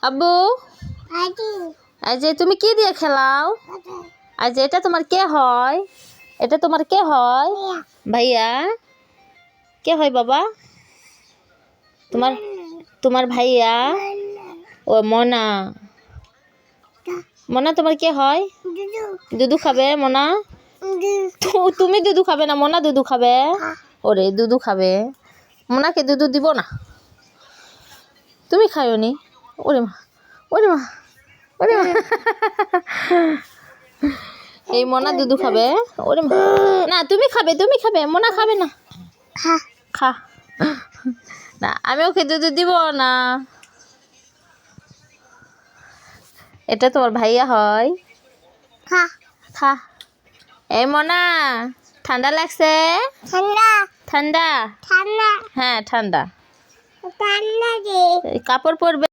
আব্বু এই যে তুমি কি দিয়ে খেলাও? এই যে এটা তোমার কে হয়? এটা তোমার কে হয়? ভাইয়া কে হয় বাবা? তোমার তোমার ভাইয়া? ও মনা। মনা তোমার কে হয়? দুধু খাবে মনা? তুমি দুধু খাবে না, মনা দুধু খাবে? ওরে দুধু খাবে, মোনাকে দুধু দিব না, তুমি খাইও নি? ওরে মা, ওরে মা, ওরে মা। এই মোনা দুধু খাবে, ওরে মা। না তুমি খাবে, তুমি খাবে, মোনা খাবে না। খা না, আমি ওকে দুধু দিব না। এটা তোমার ভাইয়া হয়? খা। এই মোনা ঠান্ডা লাগছে? ঠান্ডা? হ্যাঁ ঠান্ডা। কাপড় পরবে?